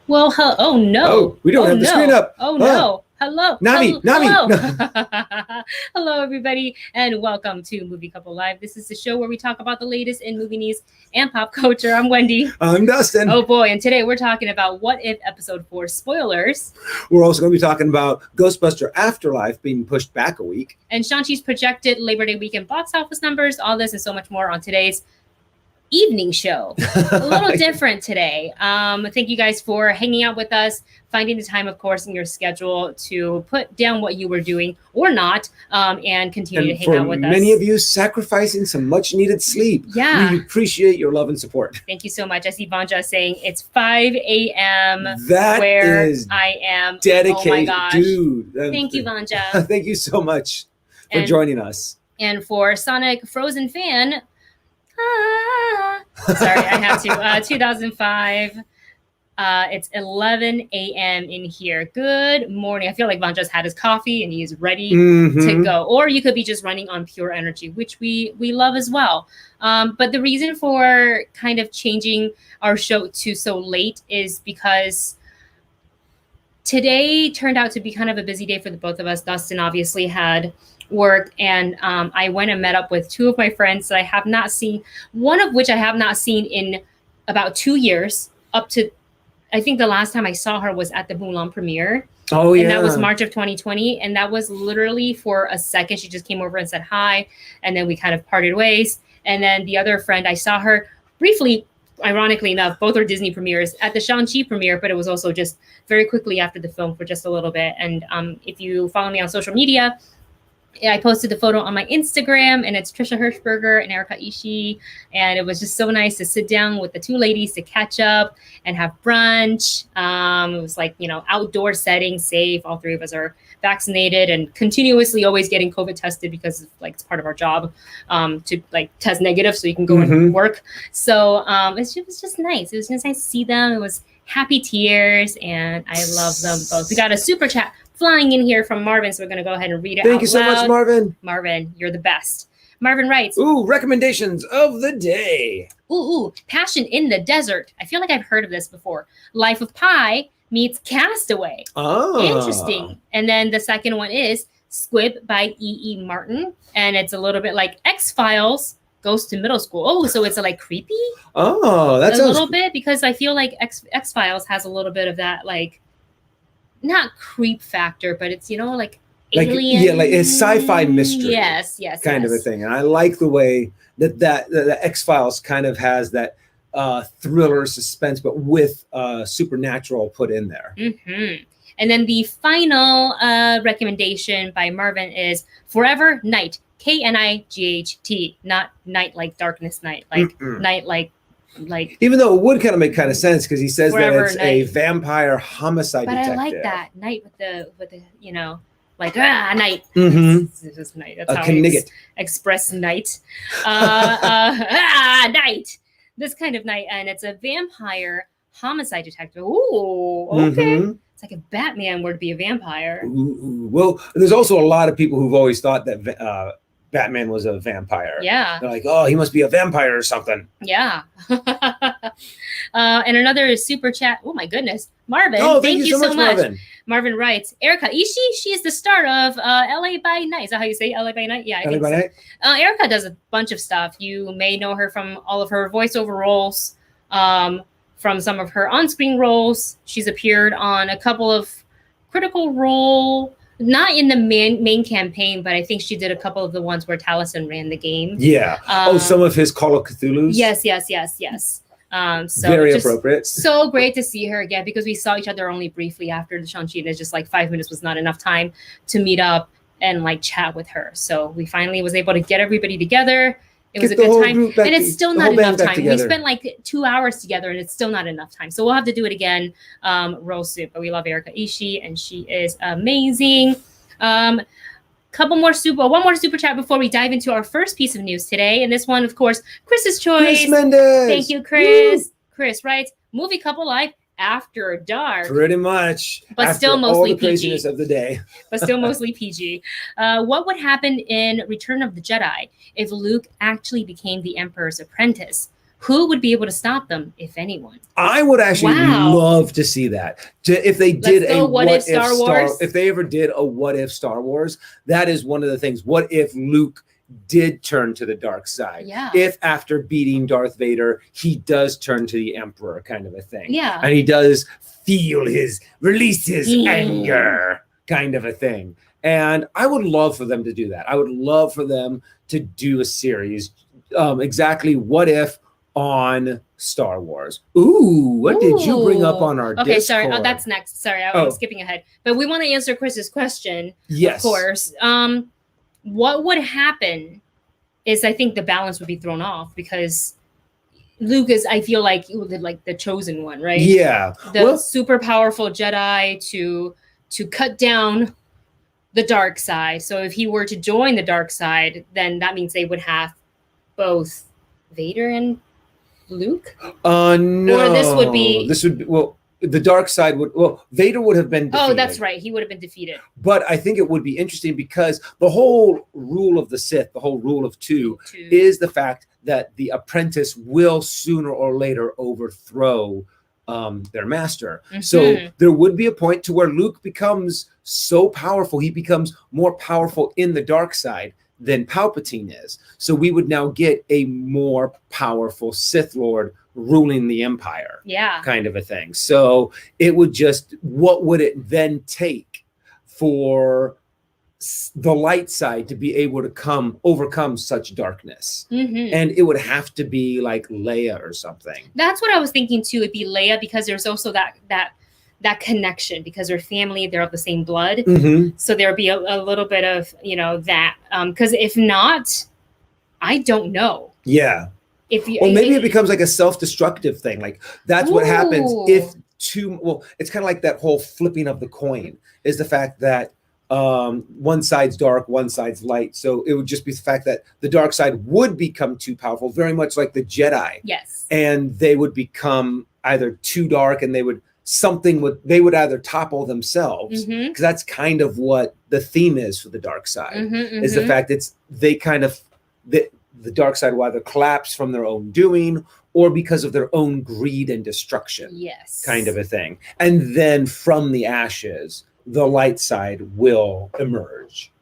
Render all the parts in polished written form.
Well, oh no. Oh, we don't have the screen up. Oh no. Hello. Nami. Hello. Hello, everybody, and welcome to Movie Couple Live. This is the show where we talk about the latest in movie news and pop culture. I'm Wendy. I'm Dustin. Oh boy, and today we're talking about What If Episode 4 spoilers. We're also going to be talking about Ghostbuster Afterlife being pushed back a week. And Shang-Chi's projected Labor Day weekend box office numbers, all this and so much more on today's evening show. A little different today. Thank you guys for hanging out with us, finding the time, of course, in your schedule to put down what you were doing or not, and continue to hang out with us. Many of you sacrificing some much needed sleep. Yeah. We appreciate your love and support. Thank you so much. I see Vanja saying it's 5 a.m. That where is I am. Dedicated. Oh my gosh. Dude. Thank you, Vanja. Thank you so much for joining us. And for Sonic Frozen fan, sorry, I have to. 2005. It's 11 a.m. in here. Good morning. I feel like Von just had his coffee and he's ready to go. Or you could be just running on pure energy, which we love as well. But the reason for kind of changing our show to so late is because today turned out to be kind of a busy day for the both of us. Dustin obviously had work, and I went and met up with two of my friends that I have not seen, one of which I have not seen in about 2 years, up to I think the last time I saw her was at the Mulan premiere. Oh, yeah. And that was March of 2020. And that was literally for a second. She just came over and said hi. And then we kind of parted ways. And then the other friend, I saw her briefly, ironically enough, both are Disney premieres, at the Shang-Chi premiere, but it was also just very quickly after the film for just a little bit. And if you follow me on social media, I posted the photo on my Instagram, and it's Trisha Hirschberger and Erika Ishii. And it was just so nice to sit down with the two ladies to catch up and have brunch. It was like, outdoor setting, safe. All three of us are vaccinated and continuously always getting COVID tested because it's part of our job to test negative so you can go and work. So it was just nice. It was just nice to see them. It was happy tears, and I love them both. We got a super chat flying in here from Marvin, so we're going to go ahead and read it out loud. Thank you so much, Marvin. Marvin, you're the best. Marvin writes, ooh, recommendations of the day. Ooh, Passion in the Desert. I feel like I've heard of this before. Life of Pi meets Castaway. Oh. Interesting. And then the second one is Squib by E.E. Martin. And it's a little bit like X-Files goes to middle school. Oh, so it's creepy? Oh, that's a little bit, because I feel like X-Files has a little bit of that, not creep factor, but it's, alien. Yeah, like a sci-fi mystery. Yes. Kind of a thing. And I like the way that the X-Files kind of has that thriller suspense, but with supernatural put in there. Mm-hmm. And then the final recommendation by Marvin is Forever Night. Knight. Not night like darkness night. Night like even though it would kind of sense, because he says that it's night. A vampire homicide detective. But I like that night with the night. It's just night. That's how I express night. Night. This kind of night, and it's a vampire homicide detective. Ooh, okay. It's like if Batman were to be a vampire. Ooh. Well, there's also a lot of people who've always thought that Batman was a vampire. Yeah. They're like, oh, he must be a vampire or something. Yeah. And another super chat. Oh, my goodness. Marvin, oh, thank you so much. Marvin writes, Erika Ishii, she is the star of LA by Night. Is that how you say LA by Night? Yeah, I think so. Night? Erika does a bunch of stuff. You may know her from all of her voiceover roles, from some of her on-screen roles. She's appeared on a couple of critical role. Not in the main campaign, but I think she did a couple of the ones where Taliesin ran the game. Yeah. Some of his Call of Cthulhu's. Yes. So very appropriate. So great to see her again, because we saw each other only briefly after the Shang-Chi, and it's just 5 minutes was not enough time to meet up and chat with her. So we finally was able to get everybody together. It was a good time, and it's still not enough time. We spent 2 hours together, and it's still not enough time. So we'll have to do it again real soon. But we love Erika Ishii, and she is amazing. One more super chat before we dive into our first piece of news today. And this one, of course, Chris's choice. Chris Mender. Thank you, Chris. Woo. Chris writes, Movie Couple Life After Dark. Pretty much. But still mostly all the PG. craziness of the day. But still mostly PG. What would happen in Return of the Jedi if Luke actually became the Emperor's apprentice? who would be able to stop them, if anyone? I would actually love to see that. If they did a what if Star Wars. if they ever did a what if Star Wars, that is one of the things. What if Luke did turn to the dark side? Yeah. If after beating Darth Vader, he does turn to the Emperor, kind of a thing. Yeah. And he does release his anger, kind of a thing. And I would love for them to do that. I would love for them to do a series, exactly what if on Star Wars. Ooh, what did you bring up on our Okay, Discord? sorry. Oh, that's next. Sorry, I'm skipping ahead. But we want to answer Chris's question. Yes. Of course. What would happen is I think the balance would be thrown off because Luke is, I feel like, the chosen one, right? Yeah. The super powerful Jedi to cut down the dark side. So if he were to join the dark side, then that means they would have both Vader and Luke? No. Or this would be the dark side Vader would have been defeated. Oh, that's right. He would have been defeated. But I think it would be interesting because the whole rule of the Sith, the whole rule of two, is the fact that the apprentice will sooner or later overthrow their master. Mm-hmm. So there would be a point to where Luke becomes so powerful, he becomes more powerful in the dark side than Palpatine is. So we would now get a more powerful Sith Lord ruling the Empire. Yeah. Kind of a thing. So it would just, what would it then take for the light side to be able to overcome such darkness? Mm-hmm. And it would have to be like Leia or something. That's what I was thinking too. It'd be Leia because there's also that connection because they're family, they're of the same blood. Mm-hmm. So there'll be a little bit of, that. Because if not, I don't know. Yeah. Maybe it becomes like a self-destructive thing. Like that's what happens if it's kind of like that whole flipping of the coin is the fact that one side's dark, one side's light. So it would just be the fact that the dark side would become too powerful, very much like the Jedi. Yes. And they would become either too dark and they would either topple themselves, because that's kind of what the theme is for the dark side, is the fact the dark side will either collapse from their own doing or because of their own greed and destruction. Yes. Kind of a thing. And then from the ashes, the light side will emerge.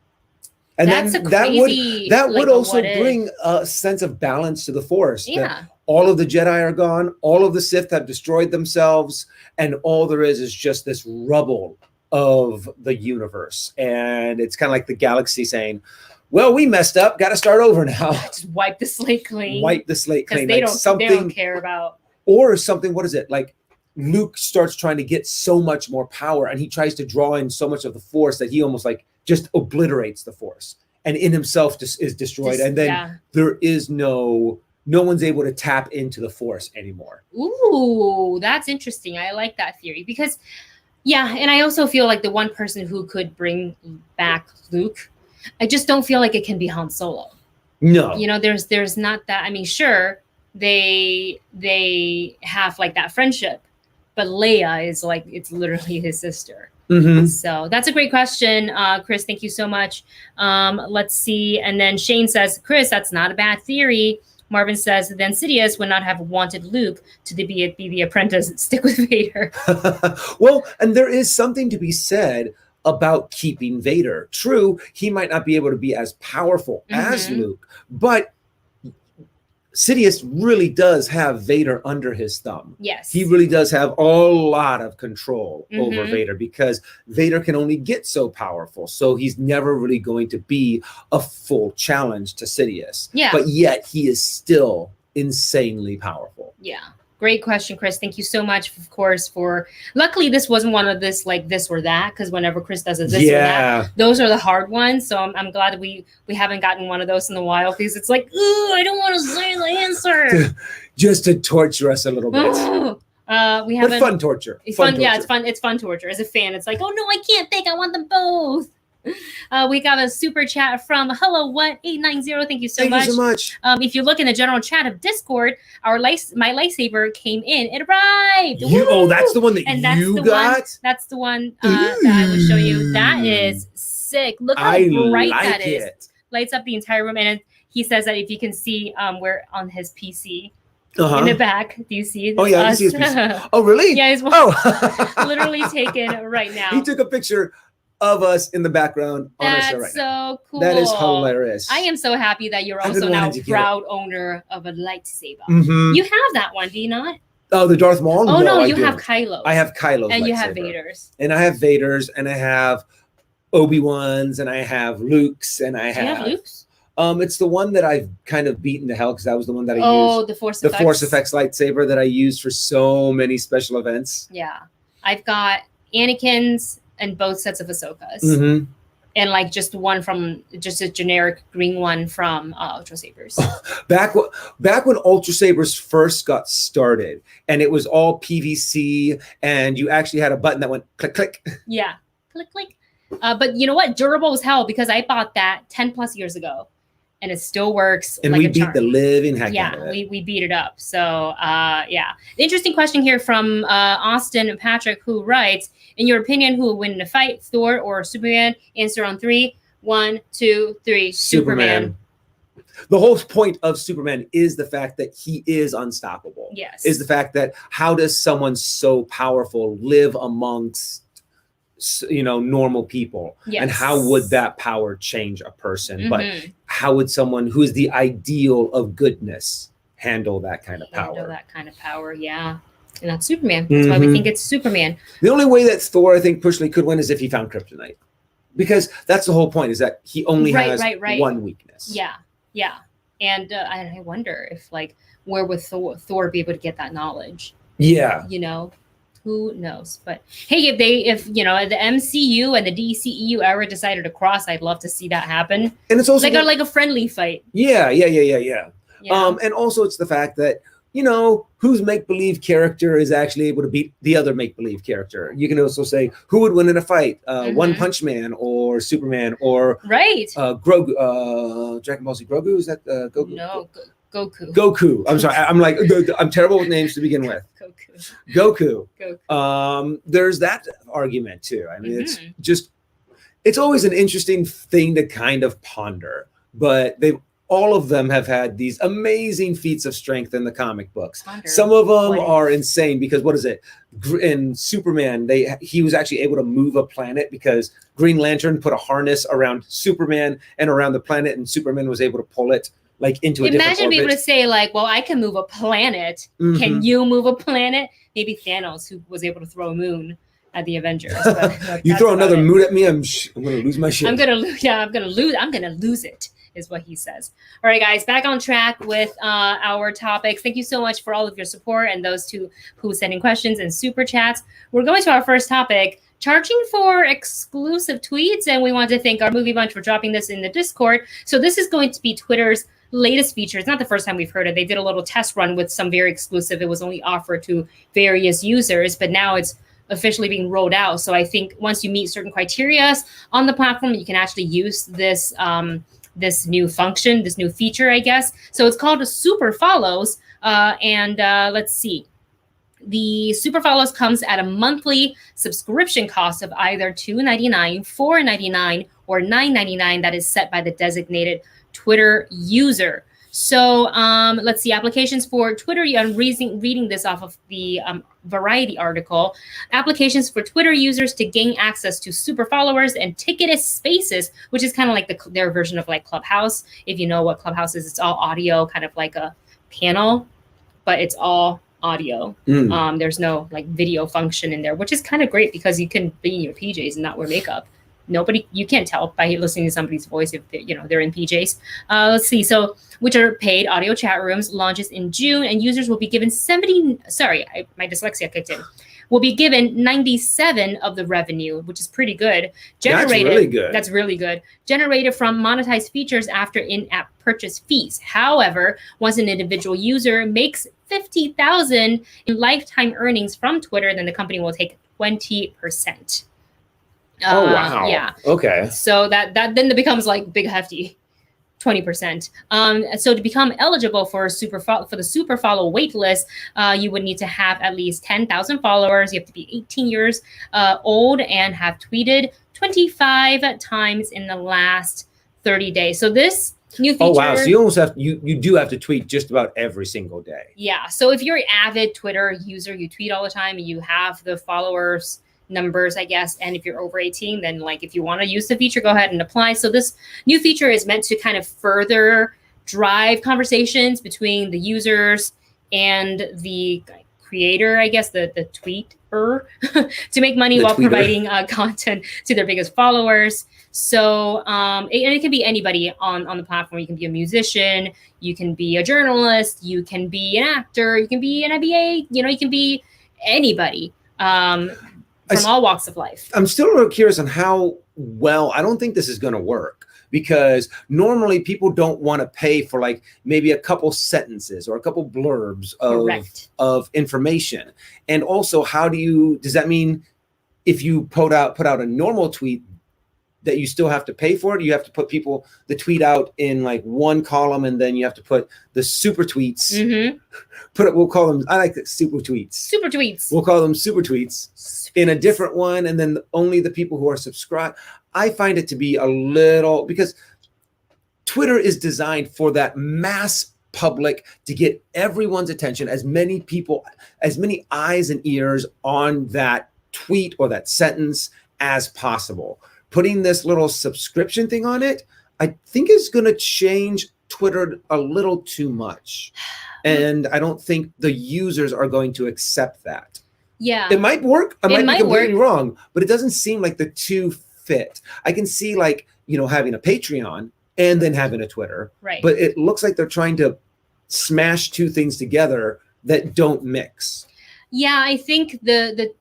And that's then that would also bring a sense of balance to the Force. Yeah. All of the Jedi are gone. All of the Sith have destroyed themselves. And all there is just this rubble of the universe. And it's kind of like the galaxy saying, well, we messed up. Got to start over now. Just wipe the slate clean. Because they don't care about. Or something, what is it? Like Luke starts trying to get so much more power and he tries to draw in so much of the Force that he almost like just obliterates the Force and in himself is destroyed. And then there is no one's able to tap into the Force anymore. Ooh, that's interesting. I like that theory because, and I also feel like the one person who could bring back Luke, I just don't feel like it can be Han Solo. No. There's not that. I mean, sure, they have like that friendship, but Leia is like, it's literally his sister. Mm-hmm. So that's a great question. Chris, thank you so much. Let's see. And then Shane says, Chris, that's not a bad theory. Marvin says, then Sidious would not have wanted Luke to be the apprentice, stick with Vader. Well, and there is something to be said about keeping Vader. True, he might not be able to be as powerful as Luke, but Sidious really does have Vader under his thumb. Yes. He really does have a lot of control over Vader because Vader can only get so powerful. So he's never really going to be a full challenge to Sidious. Yeah. But yet he is still insanely powerful. Yeah. Great question, Chris. Thank you so much, of course, luckily this wasn't one of this like this or that, because whenever Chris does it this or that, those are the hard ones. So I'm glad that we haven't gotten one of those in a while because it's like, ooh, I don't want to say the answer. Just to torture us a little bit. We haven't. But fun torture. It's fun. Yeah, it's fun. It's fun torture. As a fan, it's like, oh no, I can't think. I want them both. We got a super chat from Hello What 890. Thank you so much. Thank you so much. If you look in the general chat of Discord, my lightsaber came in. It arrived. That's the one that you got? That's the one that I would show you. That is sick. Look how bright that is. Lights up the entire room. And he says that if you can see where on his PC, in the back. Do you see? Oh, yeah, I can see his piece. Oh, really? Yeah, it's Oh. literally taken right now. He took a picture of us in the background on our show right now. So cool. That is hilarious. I am so happy that you're also now proud owner of a lightsaber. Mm-hmm. You have that one, do you not? Oh, the Darth Maul? Oh, no, you do. have Kylo's. I have Kylo's and lightsaber. You have Vader's. And I have Vader's, and I have Obi-Wan's, and I have Luke's, and I have... Do you have Luke's? It's the one that I've kind of beaten to hell because that was the one that I used. Oh, the Force Effects. The Force Effects lightsaber that I used for so many special events. Yeah. I've got Anakin's and both sets of Ahsoka's. Mm-hmm. And like just one from just a generic green one from Ultra Sabers. Back when Ultra Sabers first got started, and it was all PVC, and you actually had a button that went click click. Yeah, click click. But you know what? Durable as hell because I bought that 10 plus years ago, and it still works. And like we a beat charm. the living heck out of it. Yeah, we beat it up. So yeah, the interesting question here from Austin Patrick, who writes, in your opinion, who will win in a fight, Thor or Superman? Answer on 3. 1, 2, 3. Superman. The whole point of Superman is the fact that he is unstoppable. Yes. Is the fact that how does someone so powerful live amongst, you know, normal people? Yes. And how would that power change a person? Mm-hmm. But how would someone who is the ideal of goodness handle that kind of power? Handle that kind of power, yeah. And that's Superman. That's why we think it's Superman. The only way that Thor, I think, personally could win is if he found kryptonite. Because that's the whole point, is that he only has one weakness. Yeah, yeah. And I wonder if, like, where would Thor be able to get that knowledge? Yeah. You know, who knows? But hey, if you know, the MCU and the DCEU ever decided to cross, I'd love to see that happen. And it's also like a friendly fight. Yeah. And also it's the fact that, you know, whose make-believe character is actually able to beat the other make-believe character. You can also say who would win in a fight, One Punch Man or Superman or Grogu, Dragon Ball Z Grogu, is that Goku? No, Goku. Goku. I'm sorry. I'm terrible with names to begin with. Goku. There's that argument too. I mean, it's always an interesting thing to kind of ponder, but all of them have had these amazing feats of strength in the comic books. Some of them are insane because what is it? In Superman, he was actually able to move a planet because Green Lantern put a harness around Superman and around the planet, and Superman was able to pull it like into a different orbit. Imagine being able to say like, well, I can move a planet. Can you move a planet? Maybe Thanos, who was able to throw a moon at the Avengers. But you throw another moon at me, I'm going to lose my shit. I'm going to lose it. Is what he says. All right, guys, back on track with our topics. Thank you so much for all of your support and those who sent in questions and super chats. We're going to our first topic, charging for exclusive tweets, and we want to thank our Movie Bunch for dropping this in the Discord. So this is going to be Twitter's latest feature. It's not the first time we've heard it. They did a little test run with some very exclusive. It was only offered to various users, but now it's officially being rolled out. So I think once you meet certain criteria on the platform, you can actually use this this new function, this new feature, I guess. So it's called a Super Follows. Let's see. The Super Follows comes at a monthly subscription cost of either $2.99, $4.99, or $9.99 that is set by the designated Twitter user. So let's see, applications for Twitter. I'm reading this off of the Variety article. Applications for Twitter users to gain access to super followers and ticketed spaces, which is kind of like their version of like Clubhouse. If you know what Clubhouse is, it's all audio, kind of like a panel, but it's all audio. There's no like video function in there, which is kind of great because you can be in your PJs and not wear makeup. You can't tell by listening to somebody's voice if they're in PJs. Let's see. So, which are paid audio chat rooms, launches in June, and users will be given my dyslexia kicked in. Will be given 97 of the revenue, which is pretty good. That's really good. Generated from monetized features after in-app purchase fees. However, once an individual user makes $50,000 in lifetime earnings from Twitter, then the company will take 20%. Oh wow! Yeah. Okay. So that then it becomes like big hefty, 20%. So to become eligible for the Super Follow wait list, you would need to have at least 10,000 followers. You have to be 18 years old and have tweeted 25 times in the last 30 days. So this New feature. Oh wow! So you almost have you do have to tweet just about every single day. Yeah. So if you're an avid Twitter user, you tweet all the time, and you have the followers numbers, I guess. And if you're over 18, then like if you want to use the feature, go ahead and apply. So this new feature is meant to kind of further drive conversations between the users and the creator, I guess, the tweeter to make money while providing content to their biggest followers. So and it can be anybody on the platform. You can be a musician, you can be a journalist, you can be an actor, you can be an MBA, you can be anybody from all walks of life. I'm still real curious on how well, I don't think this is going to work, because normally people don't want to pay for like maybe a couple sentences or a couple blurbs of information. And also, does that mean if you put out a normal tweet that you still have to pay for it? You have to put the tweet out in like one column, and then you have to put the super tweets. Mm-hmm. We'll call them, I like the super tweets. Super tweets. We'll call them super tweets in a different one. And then only the people who are subscribed. I find it to be a little, because Twitter is designed for that mass public to get everyone's attention, as many people, as many eyes and ears on that tweet or that sentence as possible. Putting this little subscription thing on it, I think is going to change Twitter a little too much. And I don't think the users are going to accept that. Yeah. It might work. I might be completely wrong, but it doesn't seem like the two fit. I can see like, having a Patreon and then having a Twitter. Right. But it looks like they're trying to smash two things together that don't mix. Yeah, I think the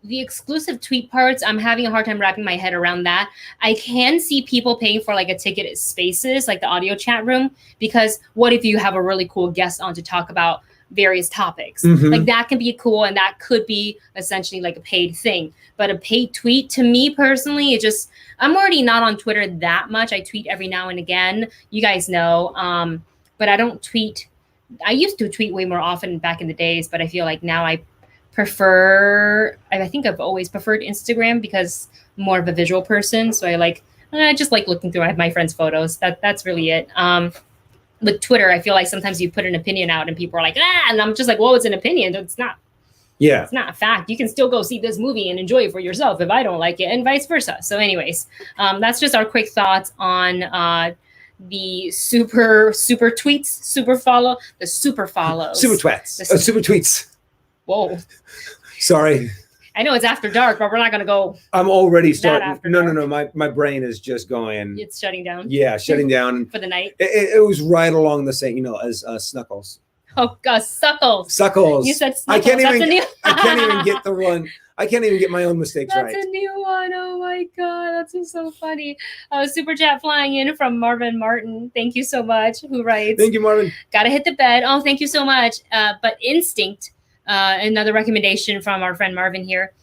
exclusive tweet parts, I'm having a hard time wrapping my head around that. I can see people paying for like a ticket at Spaces, like the audio chat room, because what if you have a really cool guest on to talk about various topics? Mm-hmm. Like that can be cool, and that could be essentially like a paid thing. But a paid tweet, to me personally, I'm already not on Twitter that much. I tweet every now and again. You guys know, but I don't tweet. I used to tweet way more often back in the days, but I feel like now I think I've always preferred Instagram because I'm more of a visual person. So I just like looking through my friends' photos. That's really it. With Twitter, I feel like sometimes you put an opinion out and people are like, and I'm just like, well, it's an opinion. It's not. Yeah. It's not a fact. You can still go see this movie and enjoy it for yourself if I don't like it, and vice versa. So anyways, that's just our quick thoughts on the super tweets, super follows. Super twats. Super tweets. Whoa. Sorry. I know it's after dark, but we're not going to go. I'm already starting. No. My brain is just going. It's shutting down. Yeah, shutting down. For the night. It was right along the same, as Snuckles. Oh, gosh, Suckles. Suckles. You said Snuckles. I can't even get the one. I can't even get my own mistakes right. That's a new one. Oh, my God. That's just so funny. Super chat flying in from Marvin Martin. Thank you so much. Who writes? Thank you, Marvin. Gotta hit the bed. Oh, thank you so much. But Instinct. Another recommendation from our friend Marvin here.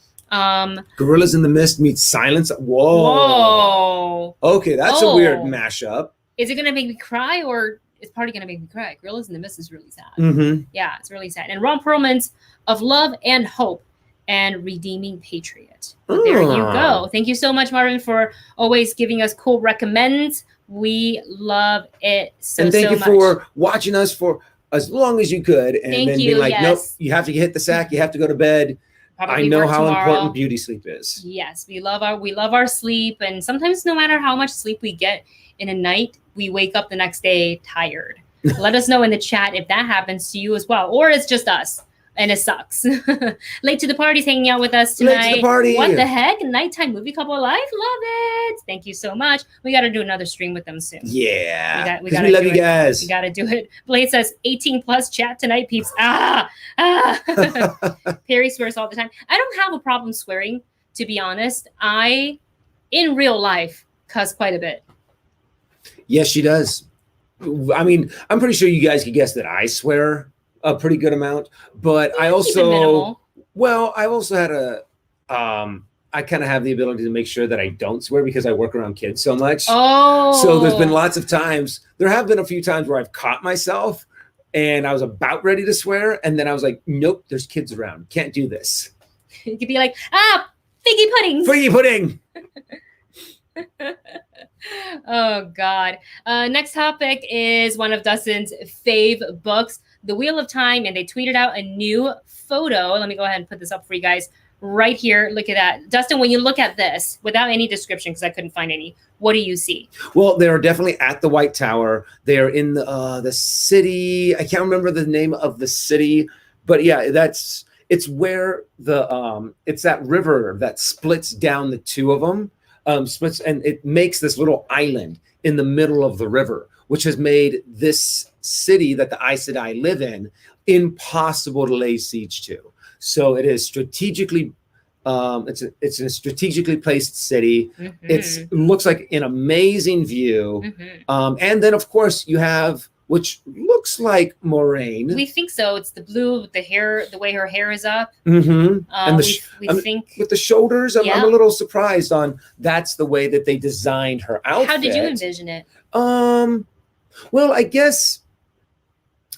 Gorillas in the Mist meets Silence. Whoa. Okay, that's a weird mashup. Is it going to make me cry, or it's probably going to make me cry? Gorillas in the Mist is really sad. Mm-hmm. Yeah, it's really sad. And Ron Perlman's Of Love and Hope and Redeeming Patriot. There you go. Thank you so much, Marvin, for always giving us cool recommends. We love it so much. And thank you for watching us for as long as you could, and then be like, nope, you have to hit the sack, you have to go to bed. Probably I know how important beauty sleep is. Yes, we love our sleep, and sometimes no matter how much sleep we get in a night, we wake up the next day tired. Let us know in the chat if that happens to you as well, or it's just us and it sucks. Late to the Party's hanging out with us tonight. Late to the party. What the heck? Nighttime movie couple life. Love it. Thank you so much. We got to do another stream with them soon. Yeah. We love you guys. We got to do it. Blade says 18 plus chat tonight, peeps. Perry swears all the time. I don't have a problem swearing, to be honest. I, in real life, cuss quite a bit. Yes, she does. I mean, I'm pretty sure you guys could guess that I swear a pretty good amount, but I also had I kind of have the ability to make sure that I don't swear because I work around kids so much. Oh, so there's been lots of times. There have been a few times where I've caught myself and I was about ready to swear, and then I was like, nope, there's kids around, can't do this. You could be like, figgy pudding. Figgy pudding. Oh God. Next topic is one of Dustin's fave books, The Wheel of Time, and they tweeted out a new photo. Let me go ahead and put this up for you guys right here. Look at that. Dustin, when you look at this without any description, because I couldn't find any, what do you see? Well, they're definitely at the White Tower. They're in the city. I can't remember the name of the city, but yeah, it's where it's that river that splits down the two of them. Splits, and it makes this little island in the middle of the river, which has made this city that the Aes Sedai live in impossible to lay siege to. So it is strategically, it's a strategically placed city. It looks like an amazing view, and then of course you have, which looks like Moraine. We think so. It's the blue with the hair, the way her hair is up. And we think with the shoulders, I'm a little surprised on that's the way that they designed her outfit. How did you envision it? Well, I guess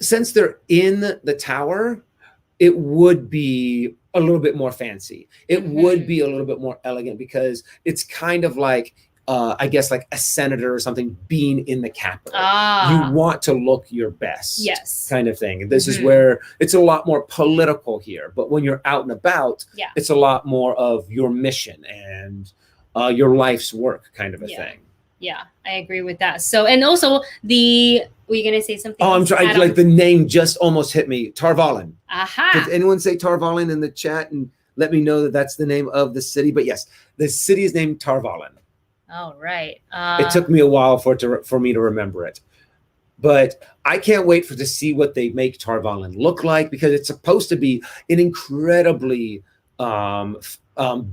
since they're in the tower, it would be a little bit more fancy. It would be a little bit more elegant because it's kind of like, I guess like a senator or something being in the Capitol. You want to look your best, kind of thing. This is where it's a lot more political here. But when you're out and about, it's a lot more of your mission and your life's work kind of a thing. Yeah, I agree with that. So, and also were you going to say something? Oh, I'm sorry. Like the name just almost hit me. Tar Valon. Aha. Did anyone say Tar Valon in the chat and let me know that that's the name of the city? But yes, the city is named Tar Valon. Oh, right. It took me a while for me to remember it. But I can't wait to see what they make Tar Valon look like, because it's supposed to be an incredibly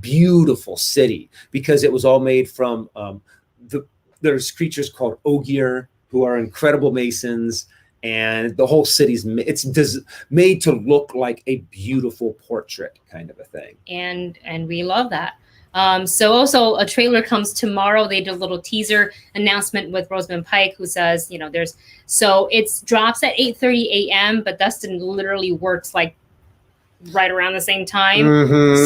beautiful city, because it was all made from there's creatures called Ogier who are incredible masons, and the whole city's made to look like a beautiful portrait kind of a thing. And we love that. So also a trailer comes tomorrow. They did a little teaser announcement with Rosamund Pike, who says, it drops at 8:30 a.m., but Dustin literally works like right around the same time.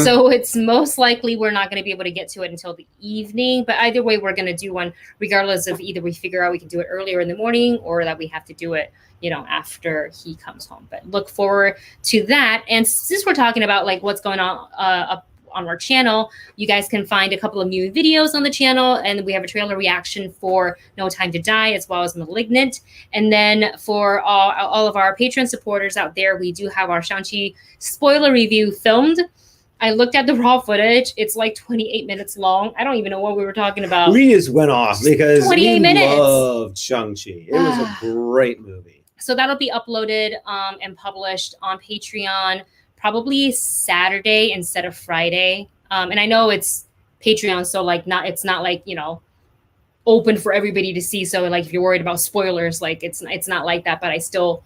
So it's most likely we're not going to be able to get to it until the evening. But either way, we're going to do one regardless of either we figure out we can do it earlier in the morning or that we have to do it, after he comes home. But look forward to that. And since we're talking about like what's going on up on our channel, you guys can find a couple of new videos on the channel, and we have a trailer reaction for No Time to Die as well as Malignant. And then for all of our Patreon supporters out there, we do have our Shang-Chi spoiler review filmed. I looked at the raw footage. It's like 28 minutes long. I don't even know what we were talking about. We just went off because 28 minutes. Loved Shang-Chi. It was a great movie. So that'll be uploaded and published on Patreon probably Saturday instead of Friday. And I know it's Patreon, so like it's not like, open for everybody to see. So like if you're worried about spoilers, like it's not like that, but I still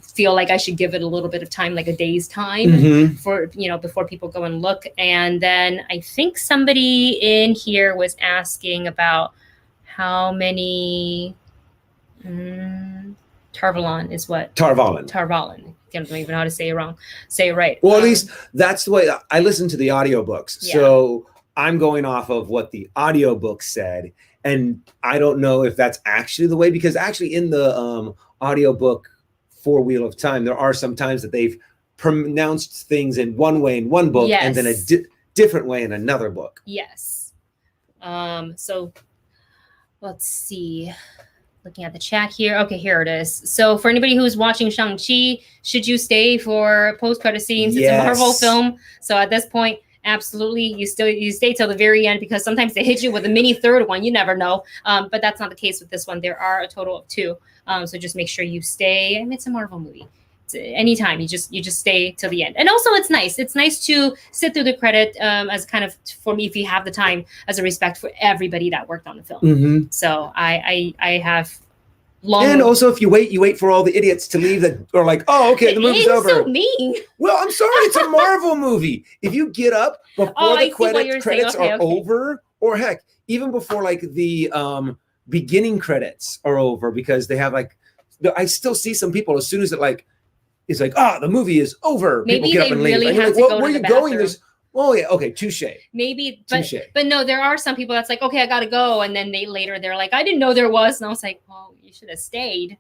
feel like I should give it a little bit of time, like a day's time for, before people go and look. And then I think somebody in here was asking about how many Tar Valon is what? Tar Valon. Tar Valon. I don't even know how to say it right. Well, at least that's the way I listen to the audiobooks. Yeah. So I'm going off of what the audiobook said. And I don't know if that's actually the way, because actually in the audiobook for Wheel of Time, there are some times that they've pronounced things in one way in one book and then a different way in another book. Yes. So let's see. Looking at the chat here. Okay, here it is. So for anybody who's watching Shang-Chi, should you stay for post-credit scenes? Yes. It's a Marvel film. So at this point, absolutely, you stay till the very end, because sometimes they hit you with a mini third one. You never know. But that's not the case with this one. There are a total of 2. So just make sure you stay. I mean, it's a Marvel movie. Anytime you just stay till the end. And also it's nice to sit through the credit as kind of, for me, if you have the time, as a respect for everybody that worked on the film. So I have long, and also if you wait for all the idiots to leave that are like, oh, okay, the movie's over. So mean. Well, I'm sorry, it's a Marvel movie. If you get up before the credits are over, or heck, even before like the beginning credits are over, because they have like, I still see some people as soon as it like, it's like, the movie is over. Maybe people get they up and really leave. have like, to go where to are you the going? bathroom. Oh yeah, okay, touche. Maybe, Touche. but no, there are some people that's like, okay, I gotta go, and then they're like, I didn't know there was, and I was like, well, you should have stayed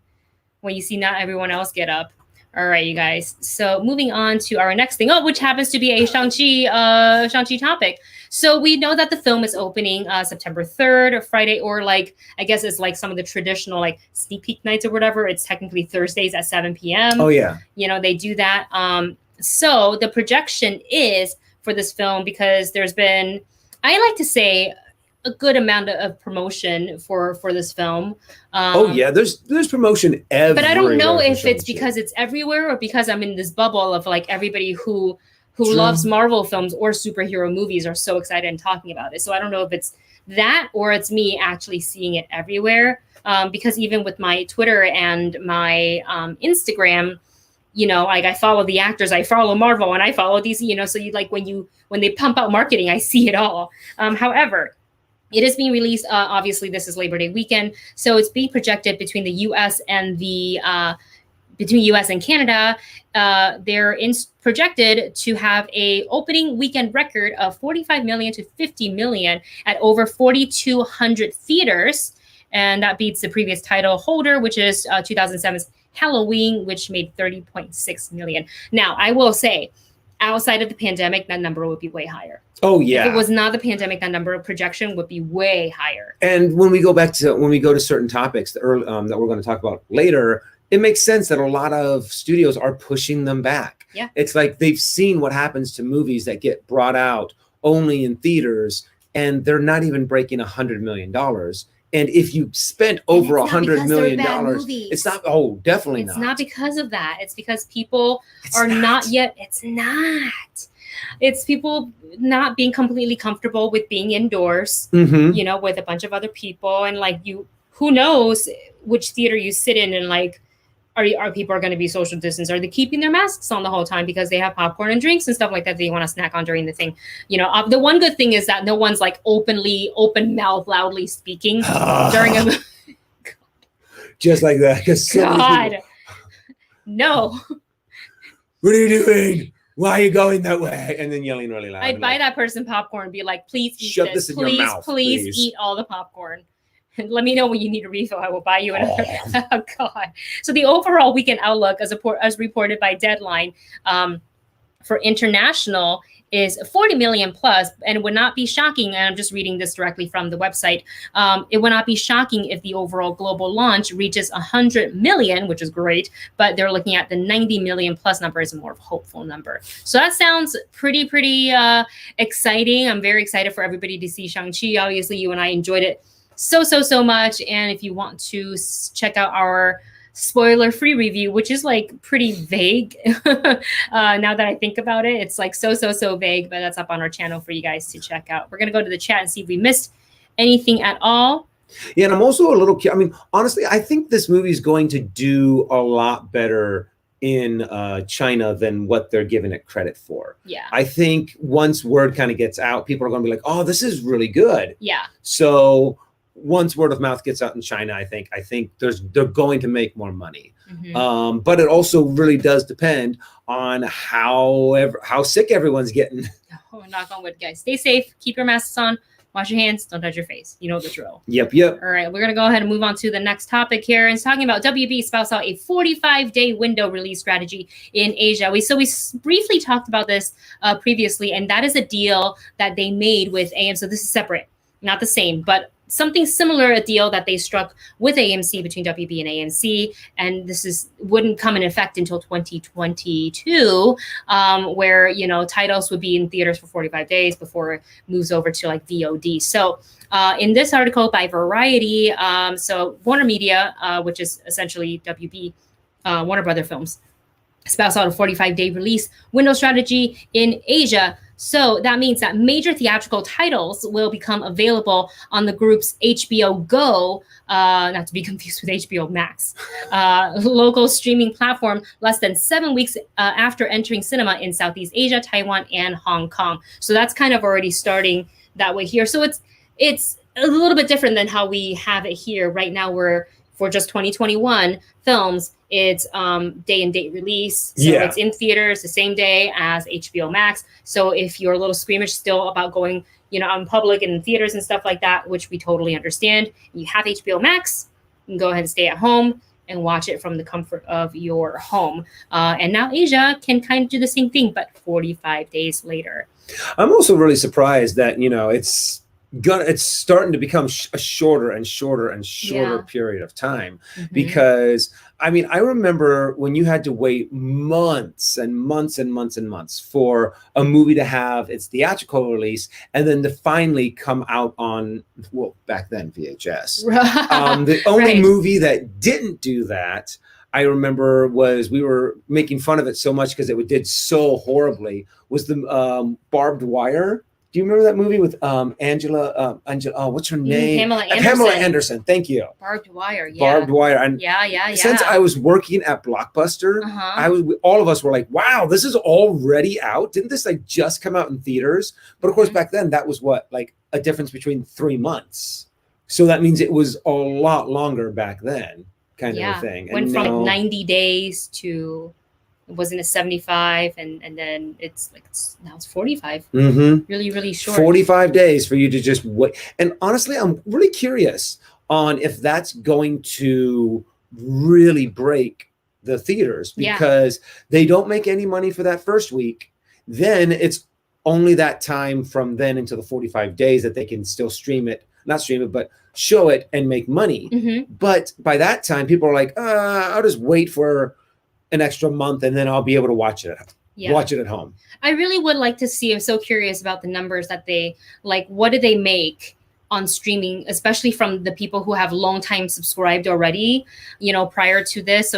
when you see not everyone else get up. All right, you guys. So moving on to our next thing, which happens to be a Shang-Chi topic. So we know that the film is opening September 3rd or Friday, or like, I guess it's like some of the traditional like sneak peek nights or whatever. It's technically Thursdays at 7 p.m. Oh yeah. They do that. So the projection is for this film, because there's been, I like to say, a good amount of promotion for this film. There's promotion everywhere. But I don't know if it's because it's everywhere or because I'm in this bubble of like everybody who loves Marvel films or superhero movies are so excited and talking about it. So I don't know if it's that or it's me actually seeing it everywhere. Because even with my Twitter and my Instagram, like I follow the actors, I follow Marvel, and I follow DC, so you like when they pump out marketing, I see it all. However, it is being released. Obviously, this is Labor Day weekend, so it's being projected between the U.S. and between U.S. and Canada. They're projected to have a opening weekend record of 45 million to 50 million at over 4,200 theaters, and that beats the previous title holder, which is 2007's Halloween, which made 30.6 million. Now, I will say, outside of the pandemic, that number would be way higher. Oh yeah. If it was not the pandemic, that number of projection would be way higher. And when we go to certain topics that we're going to talk about later, it makes sense that a lot of studios are pushing them back. Yeah. It's like they've seen what happens to movies that get brought out only in theaters, and they're not even breaking $100 million. And if you spent over $100 million, it's not. Oh, definitely not. It's not because of that. It's because people are not yet. It's not. It's people not being completely comfortable with being indoors, with a bunch of other people, and like who knows which theater you sit in, and like, are people going to be social distance? Are they keeping their masks on the whole time because they have popcorn and drinks and stuff like that they want to snack on during the thing? The one good thing is that no one's like open mouth, loudly speaking during a movie. Just like that. God, no. What are you doing? Why are you going that way? And then yelling really loud. I'd buy that person popcorn and be like, please eat shove this in your mouth. Please eat all the popcorn. Let me know when you need a refill. I will buy you another. Oh, God. So the overall weekend outlook, as reported by Deadline, for international is 40 million plus, and it would not be shocking. And I'm just reading this directly from the website. It would not be shocking if the overall global launch reaches 100 million, which is great. But they're looking at the 90 million plus number as a more hopeful number. So that sounds pretty exciting. I'm very excited for everybody to see Shang-Chi. Obviously, you and I enjoyed it so much. And if you want to check out our spoiler-free review, which is like pretty vague now that I think about it, it's like so vague, but that's up on our channel for you guys to check out. We're gonna go to the chat and see if we missed anything at all. Yeah, and I'm also a little, honestly, I think this movie is going to do a lot better in China than what they're giving it credit for. Yeah. I think once word kind of gets out, people are going to be like, oh, this is really good. Yeah. So once word of mouth gets out in China, I think they're going to make more money. Mm-hmm. But it also really does depend on how sick everyone's getting. Oh, knock on wood, guys. Stay safe. Keep your masks on. Wash your hands. Don't touch your face. You know the drill. Yep. All right. We're going to go ahead and move on to the next topic here. And it's talking about WB spouts out a 45-day window release strategy in Asia. We briefly talked about this previously, and that is a deal that they made with AM. So this is separate, not the same, but something similar, a deal that they struck with AMC between WB and AMC, and this wouldn't come in effect until 2022, where titles would be in theaters for 45 days before it moves over to like VOD. So in this article by Variety, so Warner Media, which is essentially WB, Warner Brother Films, spouts out a 45-day release window strategy in Asia. So that means that major theatrical titles will become available on the group's HBO Go, not to be confused with HBO Max, local streaming platform less than 7 weeks after entering cinema in Southeast Asia, Taiwan, and Hong Kong. So that's kind of already starting that way here. So it's a little bit different than how we have it here right now, where for just 2021 films, it's day and date release. So it's in theaters the same day as HBO Max. So if you're a little squeamish still about going, out in public and in theaters and stuff like that, which we totally understand, you have HBO Max, you can go ahead and stay at home and watch it from the comfort of your home. And now Asia can kind of do the same thing, but 45 days later. I'm also really surprised that, it's starting to become a shorter and shorter and shorter period of time, because I remember when you had to wait months and months and months and months for a movie to have its theatrical release and then to finally come out on, well, back then VHS. The only movie that didn't do that, I remember, was, we were making fun of it so much because it did so horribly, was the Barbed Wire. Do you remember that movie with Angela? What's her name? Pamela Anderson. Thank you. Barbed Wire. Yeah. Barbed Wire. And since I was working at Blockbuster, all of us were like, "Wow, this is already out! Didn't this just come out in theaters?" But of course, back then that was a difference between 3 months. So that means it was a lot longer back then, kind of a thing. Went from 90 days to. It wasn't a 75, and then now it's 45. Really, really short. 45 days for you to just wait. And honestly, I'm really curious on if that's going to really break the theaters, because they don't make any money for that first week. Then it's only that time from then until the 45 days that they can still not stream it, but show it and make money. But by that time, people are like, I'll just wait for an extra month and then I'll be able to watch it at home. I really would like to see, I'm so curious about the numbers that they what do they make on streaming, especially from the people who have long time subscribed already, prior to this.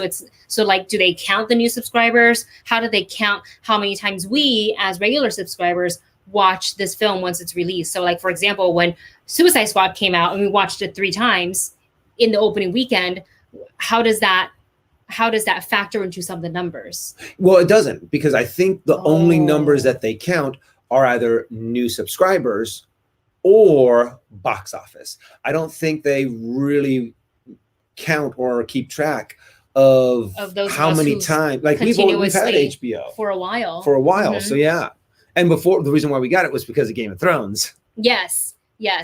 So do they count the new subscribers? How do they count how many times we as regular subscribers watch this film once it's released? So for example, when Suicide Squad came out and we watched it 3 times in the opening weekend, how does that factor into some of the numbers? Well, it doesn't, because I think the only numbers that they count are either new subscribers or box office. I don't think they really count or keep track of those how many times. We've had HBO for a while. So and before, the reason why we got it was because of Game of Thrones. Yes.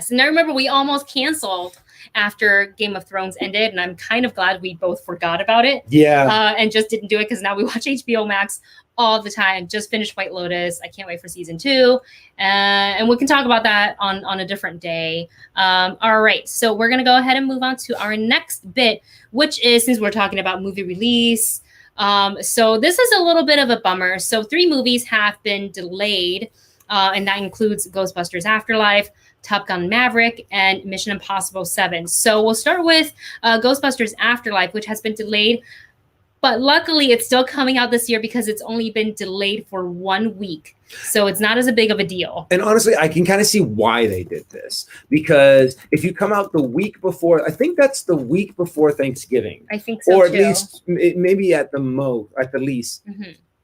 And I remember we almost canceled after Game of Thrones ended, and I'm kind of glad we both forgot about it. And just didn't do it, because now we watch HBO Max all the time. Just finished White Lotus. I can't wait for season 2. And we can talk about that on a different day. All right. So we're going to go ahead and move on to our next bit, which is, since we're talking about movie release. So this is a little bit of a bummer. So 3 movies have been delayed, and that includes Ghostbusters Afterlife, Top Gun Maverick, and Mission Impossible 7. So we'll start with Ghostbusters Afterlife, which has been delayed. But luckily, it's still coming out this year because it's only been delayed for 1 week. So it's not as big of a deal. And honestly, I can kind of see why they did this. Because if you come out the week before, I think that's the week before Thanksgiving. I think so, or at least, maybe at the least,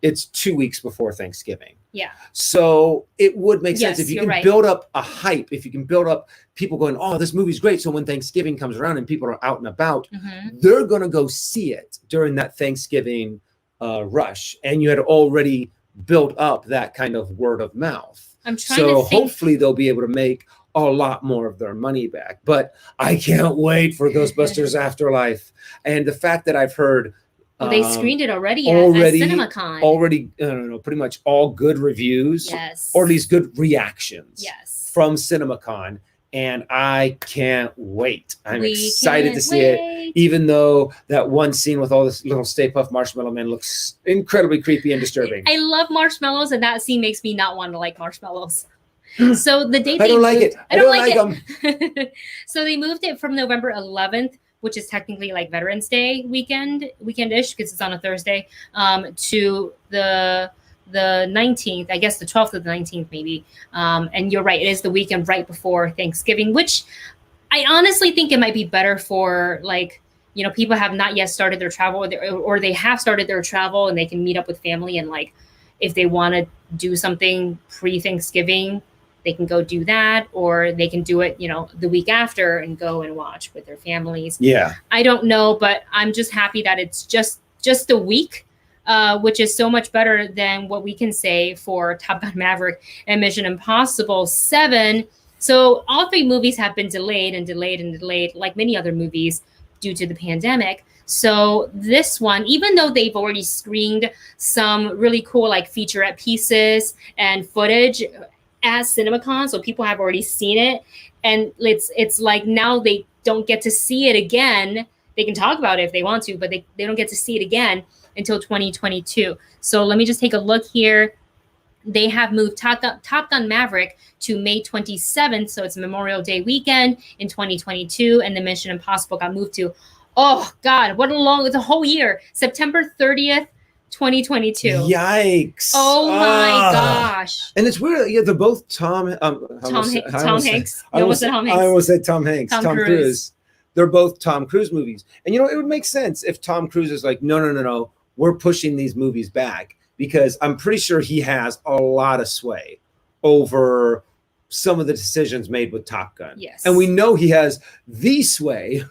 it's 2 weeks before Thanksgiving. Yeah. So it would make sense if you can build up a hype, if you can build up people going, oh, this movie's great. So when Thanksgiving comes around and people are out and about, they're going to go see it during that Thanksgiving rush. And you had already built up that kind of word of mouth. I'm trying to think. Hopefully they'll be able to make a lot more of their money back. But I can't wait for Ghostbusters Afterlife. And the fact that I've heard they screened it already at CinemaCon. Pretty much all good reviews. Yes. Or at least good reactions. Yes. From CinemaCon. And I can't wait. I'm excited to see it. Even though that one scene with all this little Stay Puft Marshmallow Man looks incredibly creepy and disturbing. I love marshmallows, and that scene makes me not want to like marshmallows. So the date I don't like it. I don't like them. So they moved it from November 11th, which is technically Veterans Day weekend-ish, because it's on a Thursday, to the 19th, I guess the 12th to the 19th maybe. And you're right, it is the weekend right before Thanksgiving, which I honestly think it might be better for people have not yet started their travel, or they have started their travel and they can meet up with family, and if they want to do something pre-Thanksgiving, they can go do that, or they can do it, the week after and go and watch with their families. Yeah. I don't know, but I'm just happy that it's just just a week, which is so much better than what we can say for Top Gun Maverick and Mission Impossible 7. So all 3 movies have been delayed and delayed and delayed, like many other movies, due to the pandemic. So this one, even though they've already screened some really cool like featurette pieces and footage at CinemaCon, so people have already seen it, and it's like now they don't get to see it again. They can talk about it if they want to, but they don't get to see it again until 2022. So let me just take a look here. They have moved Top Gun Maverick to May 27th, so it's Memorial Day weekend in 2022, and the Mission Impossible got moved to, oh God, what it's a whole year, September 30th, 2022. Yikes! Oh my gosh! And it's weird. Yeah, they're both Tom Hanks. I almost said Tom Hanks. I almost said Tom Hanks. Tom Cruise. They're both Tom Cruise movies, and it would make sense if Tom Cruise is like, no, we're pushing these movies back, because I'm pretty sure he has a lot of sway over some of the decisions made with Top Gun. Yes. And we know he has the sway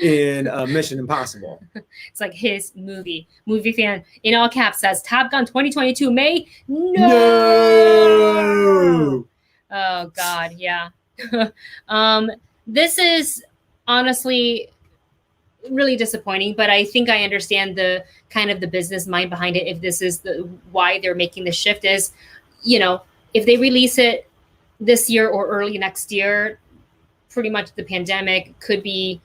in Mission Impossible. It's like his movie. Movie fan in all caps says Top Gun 2022 May. No. Oh God, yeah. This is honestly really disappointing, but I think I understand the kind of the business mind behind it. If this is why they're making the shift, is, if they release it this year or early next year, pretty much the pandemic could be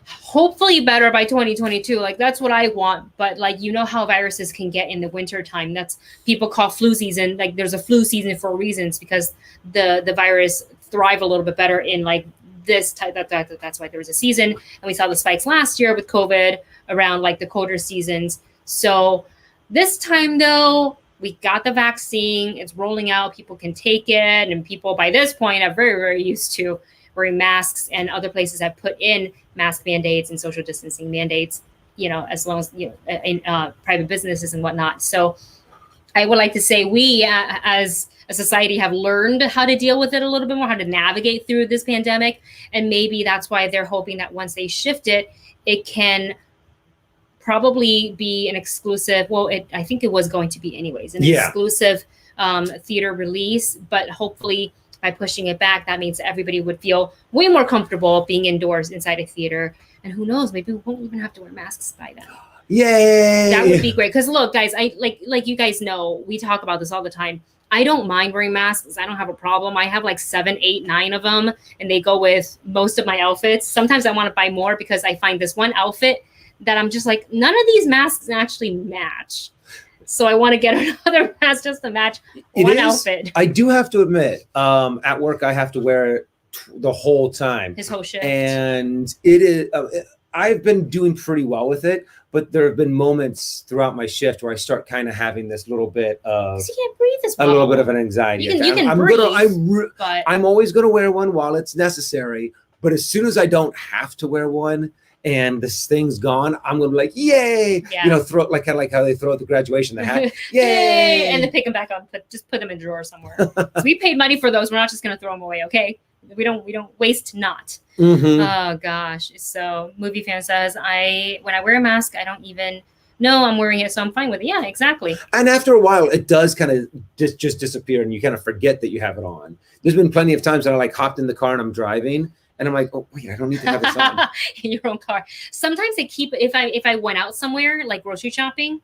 hopefully better by 2022. Like, that's what I want. But like, how viruses can get in the winter time. That's, people call flu season. Like, there's a flu season for reasons, because the virus thrive a little bit better in like this type. That's why there was a season, and we saw the spikes last year with COVID around like the colder seasons. So this time though, we got the vaccine, it's rolling out, people can take it, and people by this point are very, very used to wearing masks, and other places have put in mask mandates and social distancing mandates, as long as, in private businesses and whatnot. So I would like to say we as a society have learned how to deal with it a little bit more, how to navigate through this pandemic. And maybe that's why they're hoping that once they shift it, it can probably be an exclusive. Well, I think it was going to be anyways, exclusive theater release. But hopefully by pushing it back, that means everybody would feel way more comfortable being indoors inside a theater. And who knows, maybe we won't even have to wear masks by then. Yay! That would be great. Because look, guys, I like you guys know, we talk about this all the time. I don't mind wearing masks. I don't have a problem. I have like 7, 8, 9 of them, and they go with most of my outfits. Sometimes I want to buy more because I find this one outfit that I'm just like, none of these masks actually match. So I want to get another mask just to match one outfit. I do have to admit, at work, I have to wear it the whole time. His whole shift. And it is, I've been doing pretty well with it, but there have been moments throughout my shift where I start kind of having this little bit of, you can't breathe as well. A little bit of an anxiety. You can breathe. I'm always going to wear one while it's necessary, but as soon as I don't have to wear one and this thing's gone, I'm going to be like, yay! Yeah. Throw it like how they throw at the graduation, the hat. Yay! And then pick them back up, just put them in a drawer somewhere. So we paid money for those. We're not just going to throw them away, okay? We don't waste not. Mm-hmm. Oh gosh. So movie fan says, when I wear a mask, I don't even know I'm wearing it, so I'm fine with it. Yeah, exactly. And after a while, it does kind of just disappear, and you kind of forget that you have it on. There's been plenty of times that I like hopped in the car and I'm driving, and I'm like, oh wait, I don't need to have this on. In your own car. Sometimes they keep, if I went out somewhere like grocery shopping,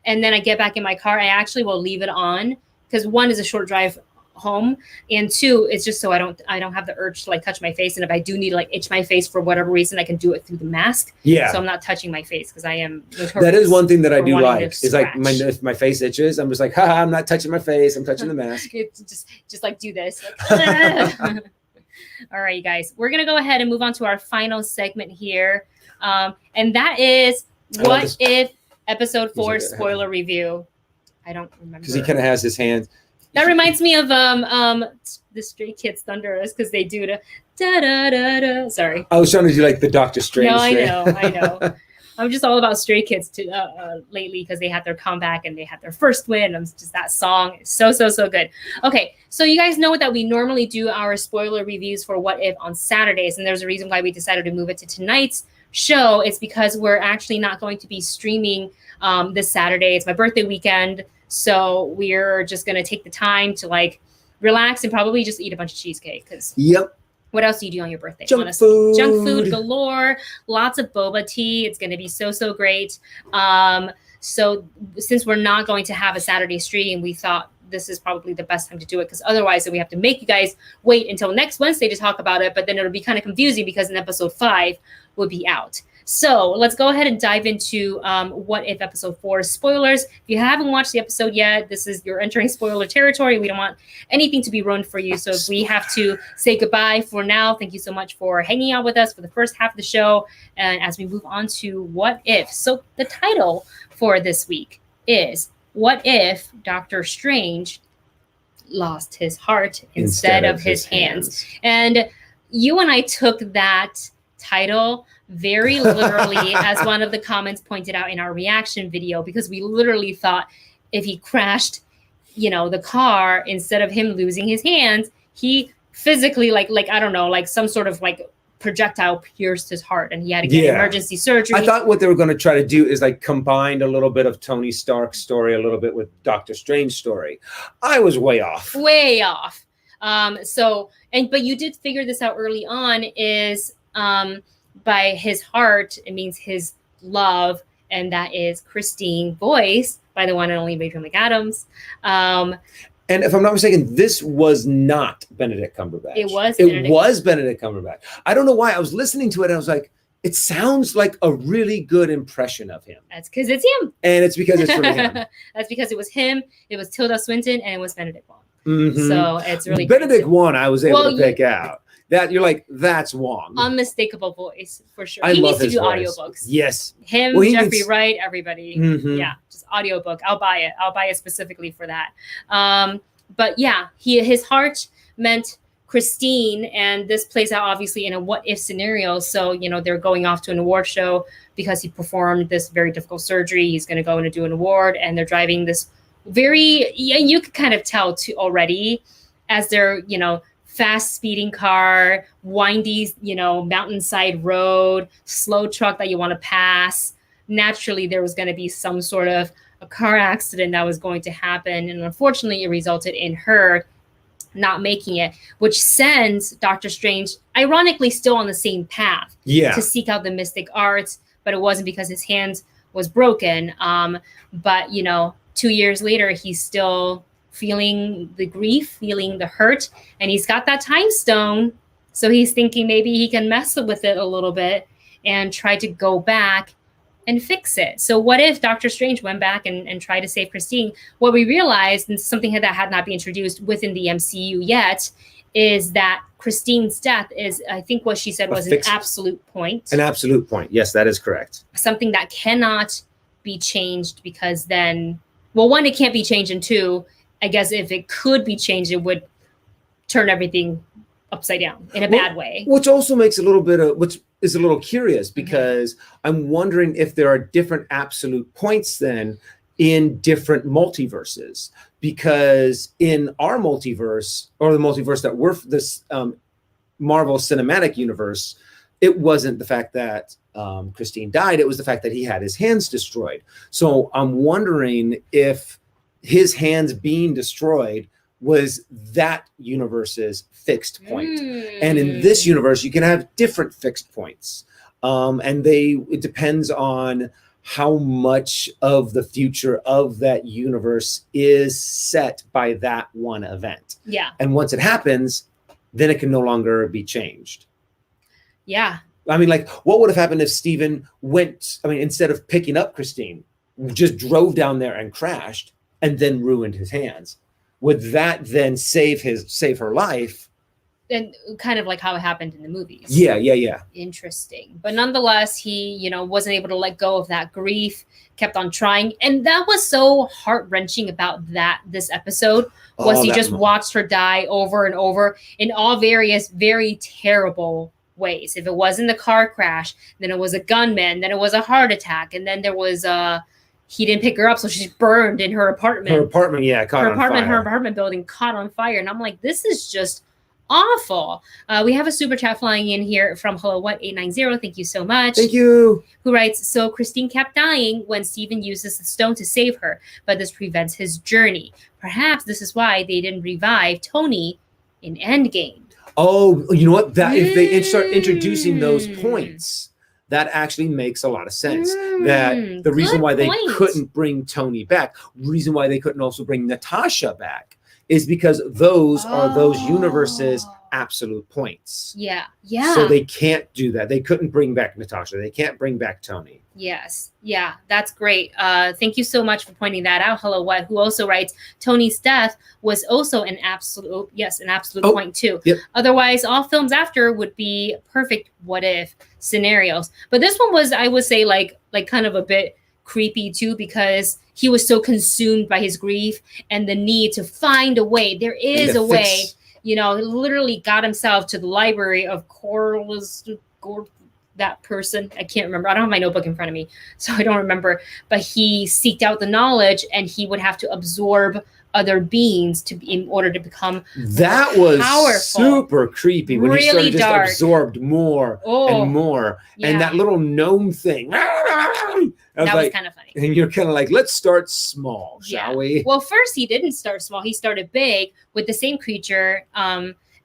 and then I get back in my car, I actually will leave it on, because one is a short drive home, and 2, it's just so I don't have the urge to like touch my face, and if I do need to like itch my face for whatever reason, I can do it through the mask. Yeah. So I'm not touching my face, because I am that is one thing that I do like, is like if my face itches, I'm just like, haha, I'm not touching my face, I'm touching the mask. just like do this. Like, all right, you guys, we're gonna go ahead and move on to our final segment here, and that is what if episode 4 spoiler review. I don't remember, because he kind of has his hands. That reminds me of the Stray Kids Thunder, because they do the da da da da. Sorry, I was trying to do like the Doctor Strange. No, I know. I'm just all about Stray Kids lately, because they had their comeback and they had their first win. Just that song is so good. Okay, so you guys know that we normally do our spoiler reviews for What If on Saturdays, and there's a reason why we decided to move it to tonight's show, it's because we're actually not going to be streaming this Saturday. It's my birthday weekend. So we're just going to take the time to like relax and probably just eat a bunch of cheesecake. Because what else do you do on your birthday? Junk food. Junk food galore. Lots of boba tea. It's going to be so great. So since we're not going to have a Saturday stream, we thought this is probably the best time to do it, because otherwise we have to make you guys wait until next Wednesday to talk about it. But then it'll be kind of confusing because in episode 5 will be out. So let's go ahead and dive into What If episode 4 spoilers. If you haven't watched the episode yet, you're entering spoiler territory. We don't want anything to be ruined for you. So we have to say goodbye for now. Thank you so much for hanging out with us for the first half of the show. And as we move on to What If. So the title for this week is What If Doctor Strange Lost His Heart instead of his hands? And you and I took that title very literally, as one of the comments pointed out in our reaction video, because we literally thought if he crashed, the car, instead of him losing his hands, he physically like I don't know, like some sort of like projectile pierced his heart and he had to get emergency surgery. I thought what they were going to try to do is like combine a little bit of Tony Stark's story a little bit with Doctor Strange's story. I was way off. But you did figure this out early on, is by his heart, it means his love, and that is Christine, voiced by the one and only Rachel McAdams. And if I'm not mistaken, this was not Benedict Cumberbatch. It was Benedict Cumberbatch. I don't know why. I was listening to it and I was like, it sounds like a really good impression of him. That's because it's him. And it's because it's really him. That's because it was him, it was Tilda Swinton, and it was Benedict Wong. Mm-hmm. So it's really Benedict Wong I was able to pick out. That you're like, that's Wong. Unmistakable voice, for sure. He needs to do voice. Audiobooks. Yes. Him, Jeffrey Wright, everybody. Mm-hmm. Yeah, just audiobook. I'll buy it. I'll buy it specifically for that. But yeah, his heart meant Christine, and this plays out obviously in a what if scenario. So, they're going off to an award show because he performed this very difficult surgery. He's going to go in and do an award, and they're driving this you could kind of tell too already as they're, fast speeding car, windy, mountainside road, slow truck that you want to pass. Naturally, there was going to be some sort of a car accident that was going to happen. And unfortunately, it resulted in her not making it, which sends Doctor Strange, ironically, still on the same path to seek out the mystic arts. But it wasn't because his hands was broken. But, 2 years later, he's still feeling the grief, feeling the hurt, and he's got that time stone. So he's thinking maybe he can mess with it a little bit and try to go back and fix it. So what if Doctor Strange went back and tried to save Christine? What we realized, and something that had not been introduced within the MCU yet, is that Christine's death is, I think what she said was an absolute point. An absolute point. Yes, that is correct. Something that cannot be changed, because then, well, one, it can't be changed, and two, I guess if it could be changed, it would turn everything upside down in a bad way. Which also makes which is a little curious, because I'm wondering if there are different absolute points then in different multiverses. Because in our multiverse, or the multiverse that we're this Marvel Cinematic Universe, it wasn't the fact that Christine died, it was the fact that he had his hands destroyed. So I'm wondering if his hands being destroyed was that universe's fixed point. And in this universe, you can have different fixed points. And it depends on how much of the future of that universe is set by that one event. Yeah. And once it happens, then it can no longer be changed. Yeah. I mean, like, what would have happened if Steven instead of picking up Christine, just drove down there and crashed and then ruined his hands? Would that then save her life? And kind of like how it happened in the movies. Yeah. Interesting. But nonetheless, he, wasn't able to let go of that grief, kept on trying. And that was so heart-wrenching about this episode, was he just watched her die over and over in all various, very terrible ways. If it wasn't the car crash, then it was a gunman, then it was a heart attack, and then there was he didn't pick her up, so she's burned in her apartment. Her apartment building caught on fire. And I'm like, this is just awful. We have a super chat flying in here from Hello What 890. Thank you so much. Thank you. Who writes, so Christine kept dying when Steven uses the stone to save her, but this prevents his journey. Perhaps this is why they didn't revive Tony in Endgame. Oh, you know what? That if they start introducing those points, that actually makes a lot of sense. That the reason why they couldn't bring Tony back, reason why they couldn't also bring Natasha back, is because those are those universes' absolute points. Yeah, yeah. So they can't do that. They couldn't bring back Natasha. They can't bring back Tony. Yes. Yeah, that's great. Thank you so much for pointing that out. Hello What, who also writes, Tony's death was also an absolute point too. Yep. Otherwise, all films after would be perfect what if scenarios. But this one was, I would say, like kind of a bit creepy too, because he was so consumed by his grief and the need to find a way. There is a way, you know, he literally got himself to the library of that person. I can't remember. I don't have my notebook in front of me, so I don't remember. But he seeked out the knowledge, and he would have to absorb other beings in order to become that was powerful. Super creepy when really he started dark. just absorbed more and more. Yeah. And that little gnome thing. That was kind of funny. And you're kind of like, let's start small, shall we? Well, first he didn't start small. He started big with the same creature.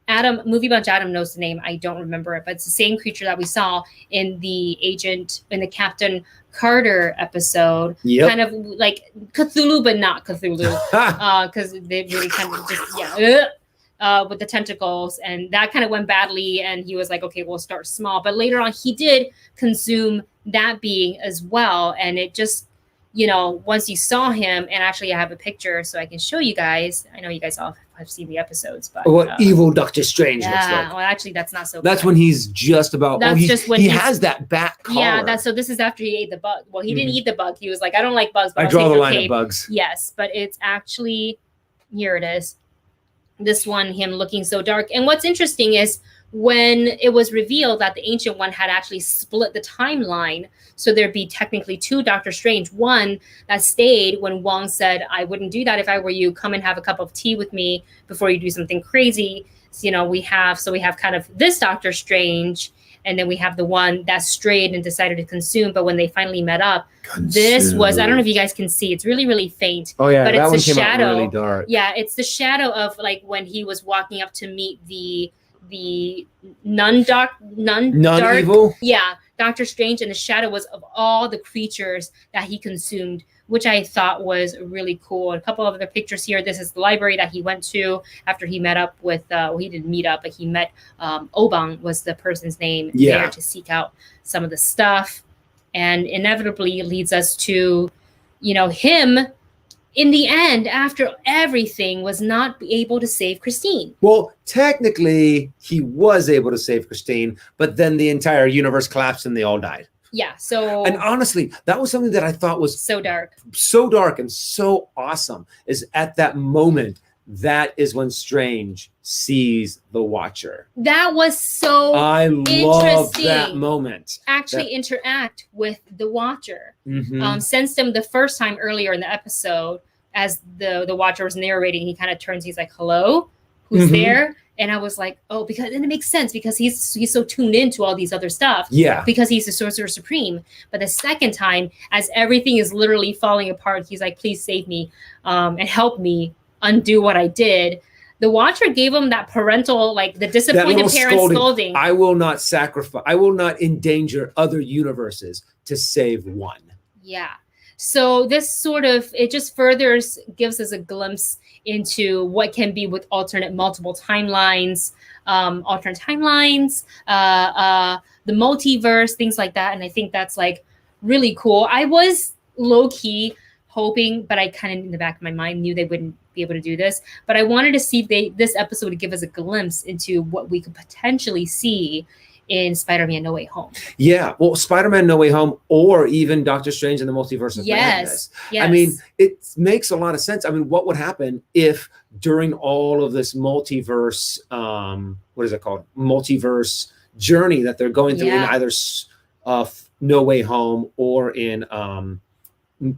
Adam, Movie Bunch Adam knows the name. I don't remember it, but it's the same creature that we saw in the Captain Carter episode. Yep. Kind of like Cthulhu, but not Cthulhu. Because they really kind of just, with the tentacles. And that kind of went badly. And he was like, okay, we'll start small. But later on, he did consume that being as well. And it just, you know, once you saw him, and actually I have a picture so I can show you guys. I know you guys all have seen the episodes, but what evil Doctor Strange looks like. Well, actually that's not so That's bad. when he's just about just when he has that back collar. Yeah, so this is after he ate the bug. Well, he didn't eat the bug. He was like, I don't like bugs, but I I'll draw take the line cape. of bugs. Yes, but it's actually, here it is. This one, him looking so dark. And what's interesting is when it was revealed that the Ancient One had actually split the timeline, so there'd be technically two Doctor Strange. One that stayed when Wong said, I wouldn't do that if I were you. Come and have a cup of tea with me before you do something crazy. So, you know, we have kind of this Doctor Strange, and then we have the one that strayed and decided to consume. But when they finally met up, this was, I don't know if you guys can see, it's really, really faint. Oh yeah, but that it's one the came shadow. out really dark. Yeah, it's the shadow of like when he was walking up to meet the non-dark, non-evil. Yeah, Doctor Strange, and the shadow was of all the creatures that he consumed, which I thought was really cool. A couple of other pictures here. This is the library that he went to after he met up with, well, he didn't meet up, but he met Obang was the person's name there to seek out some of the stuff. And inevitably leads us to, you know, him in the end, after everything, was not able to save Christine. Well, technically, he was able to save Christine, but then the entire universe collapsed and they all died. Yeah, so... And honestly, that was something that I thought was... so dark. So dark and so awesome, is at that moment, that is when Strange sees the Watcher. That was so I love that moment. Actually interact with the Watcher. Mm-hmm. Sensed him the first time earlier in the episode as the Watcher was narrating. He kind of turns, he's like, hello? Who's there? And I was like, oh, because, and it makes sense because he's so tuned into all these other stuff. Yeah. Because he's the Sorcerer Supreme. But the second time, as everything is literally falling apart, he's like, please save me and help me undo what I did. The Watcher gave him that parental, like the disappointed parent scolding. I will not sacrifice. I will not endanger other universes to save one. Yeah. So this sort of, it just furthers, gives us a glimpse into what can be with multiple timelines, the multiverse, things like that. And I think that's like really cool. I was low key hoping, but I kind of in the back of my mind knew they wouldn't be able to do this. But I wanted to see if this episode would give us a glimpse into what we could potentially see in Spider-Man No Way Home. Yeah, well, Spider-Man No Way Home, or even Doctor Strange in the Multiverse of Madness. Yes. I mean, it makes a lot of sense. I mean, what would happen if during all of this multiverse, what is it called? Multiverse journey that they're going through in either No Way Home or in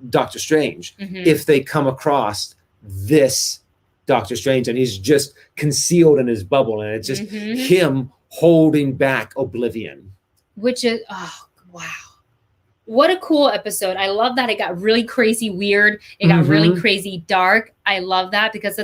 Doctor Strange, if they come across this Doctor Strange, and he's just concealed in his bubble, and it's just him holding back oblivion. Which is, oh, wow. What a cool episode. I love that it got really crazy weird. It got really crazy dark. I love that because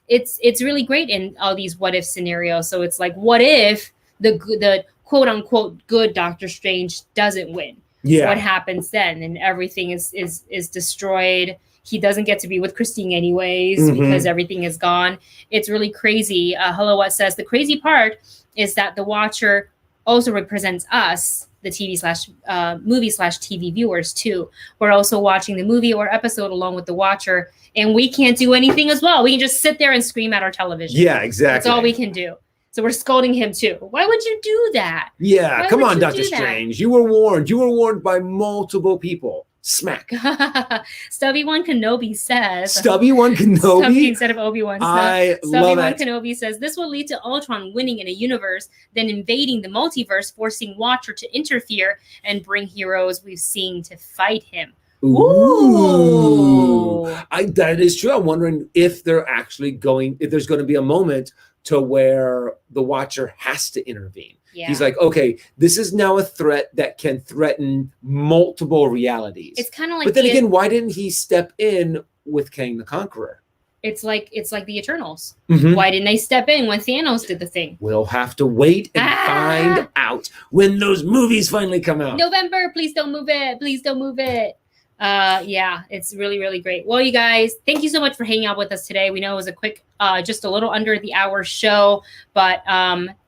it's really great in all these what if scenarios. So it's like, what if the quote unquote good Doctor Strange doesn't win? Yeah. What happens then? And everything is destroyed. He doesn't get to be with Christine anyways because everything is gone. It's really crazy. Hello What says the crazy part is that the Watcher also represents us, the movie/TV viewers too. We're also watching the movie or episode along with the Watcher, and we can't do anything as well. We can just sit there and scream at our television. Yeah, exactly. That's all we can do. So we're scolding him too. Why would you do that? Yeah, come on, Doctor Strange. You were warned. You were warned by multiple people. Smack. Stubby1 Kenobi says. Stubby1 Kenobi? Stubby instead of Obi-Wan. I love it. Stubby1 Kenobi says, this will lead to Ultron winning in a universe, then invading the multiverse, forcing Watcher to interfere and bring heroes we've seen to fight him. Ooh. That is true. I'm wondering if they're actually if there's going to be a moment to where the Watcher has to intervene. Yeah. He's like, okay, this is now a threat that can threaten multiple realities. It's kind of like, but then again, why didn't he step in with Kang the Conqueror? It's like the Eternals. Why didn't they step in when Thanos did the thing? We'll have to wait and find out when those movies finally come out. November, please don't move it. Please don't move it. Yeah, it's really, really great. Well, you guys, thank you so much for hanging out with us today. We know it was a quick, just a little under the hour show, but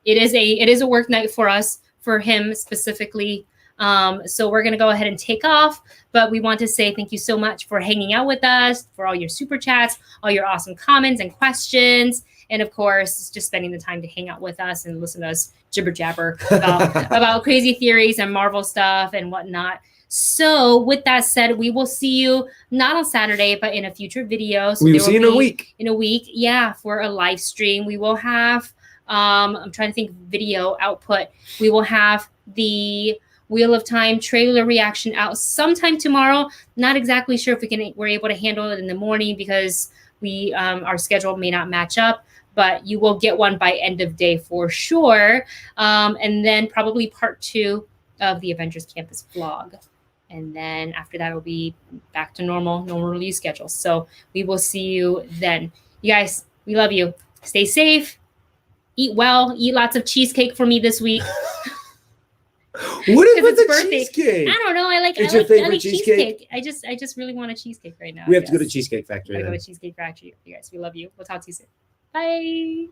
it is a work night for us, for him specifically. So we're going to go ahead and take off, but we want to say thank you so much for hanging out with us, for all your super chats, all your awesome comments and questions. And of course, just spending the time to hang out with us and listen to us jibber jabber about crazy theories and Marvel stuff and whatnot. So with that said, we will see you not on Saturday, but in a future video. So we will see you in a week. In a week, yeah, for a live stream. We will have, I'm trying to think video output. We will have the Wheel of Time trailer reaction out sometime tomorrow. Not exactly sure if we're able to handle it in the morning because our schedule may not match up. But you will get one by end of day for sure. And then probably part 2 of the Avengers Campus vlog. And then after that, it'll be back to normal release schedule. So we will see you then. You guys, we love you. Stay safe. Eat well. Eat lots of cheesecake for me this week. What is with the birthday cheesecake? I don't know. I like your favorite cheesecake. I just really want a cheesecake right now. We have to go to Cheesecake Factory. I go to Cheesecake Factory. You guys, we love you. We'll talk to you soon. Bye.